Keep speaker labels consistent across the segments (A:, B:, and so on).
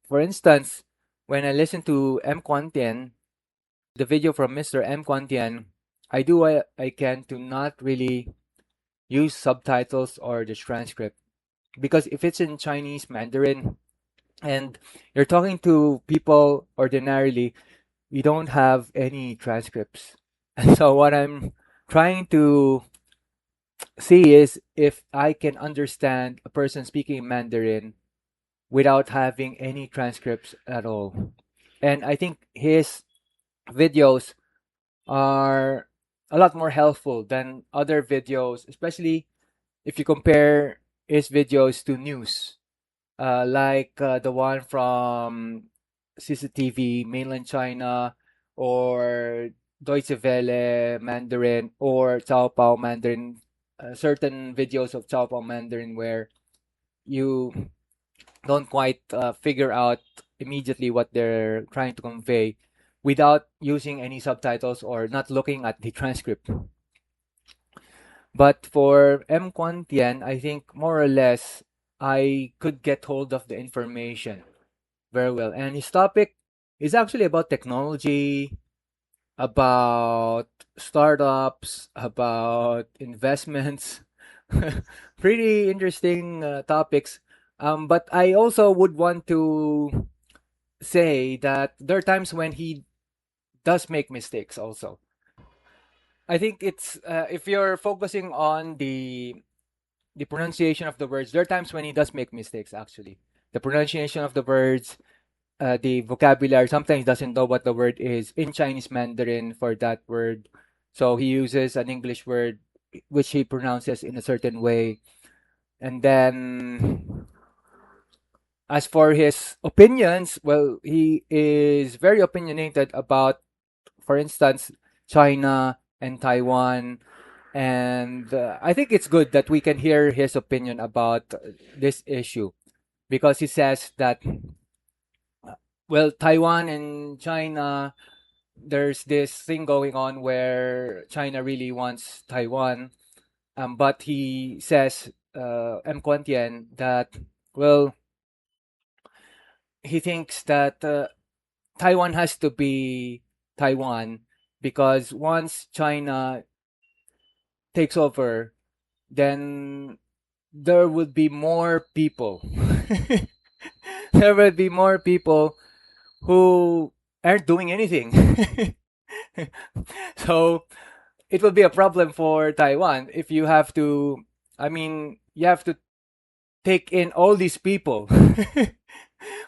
A: For instance, when I listen to GuanDian, the video from Mr. GuanDian, I do what I can to not really use subtitles or the transcript, because if it's in Chinese Mandarin and you're talking to people ordinarily, you don't have any transcripts. And so what I'm trying to see is if I can understand a person speaking Mandarin without having any transcripts at all. And I think his videos are a lot more helpful than other videos, especially if you compare his videos to news, like the one from CCTV, mainland China, or Deutsche Welle Mandarin, or Taobao Mandarin, certain videos of Taobao Mandarin where you don't quite figure out immediately what they're trying to convey without using any subtitles or not looking at the transcript. But for M. Kwan Tian, I think more or less I could get hold of the information very well. And his topic is actually about technology, about startups, about investments. Pretty interesting topics. But I also would want to say that there are times when he does make mistakes also. I think it's if you're focusing on the pronunciation of the words, there are times when he does make mistakes actually. The pronunciation of the words, the vocabulary, sometimes he doesn't know what the word is in Chinese Mandarin for that word. So he uses an English word which he pronounces in a certain way. And then as for his opinions, well, he is very opinionated about, for instance, China and Taiwan. And I think it's good that we can hear his opinion about this issue because he says that, well, Taiwan and China, there's this thing going on where China really wants Taiwan. But he says, M. Quantian, that, well, he thinks that Taiwan has to be Taiwan because once China takes over, then there would be more people. There would be more people who aren't doing anything. So it will be a problem for Taiwan if you have to, I mean, you have to take in all these people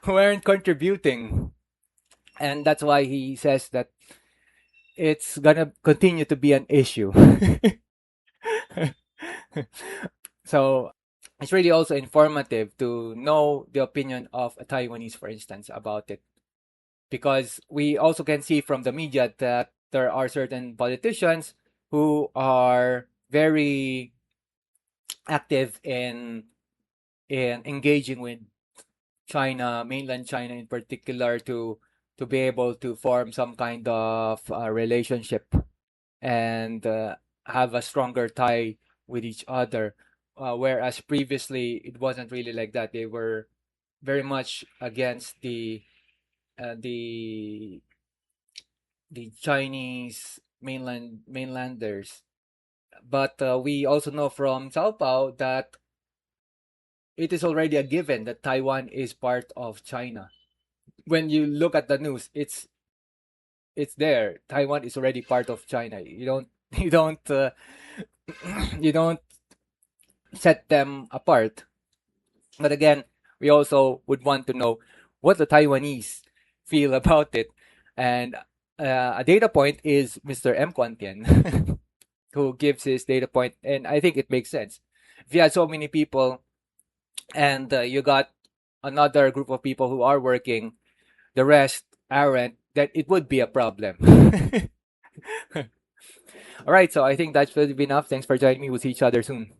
A: who aren't contributing. And that's why he says that it's gonna continue to be an issue. So it's really also informative to know the opinion of a Taiwanese, for instance, about it. Because we also can see from the media that there are certain politicians who are very active in engaging with China, mainland China in particular, to be able to form some kind of relationship and have a stronger tie with each other. Whereas previously it wasn't really like that. They were very much against uh, the the Chinese mainlanders. But we also know from Sao Paulo that it is already a given that Taiwan is part of China. When you look at the news, it's there. Taiwan is already part of China. You don't you don't you don't set them apart. But again, we also would want to know what the Taiwanese feel about it. And a data point is Mr. M. Quantian, who gives his data point, and I think it makes sense. If you had so many people and you got another group of people who are working, the rest aren't, then it would be a problem. All right, so I think that should be enough. Thanks for joining me. We'll see each other soon.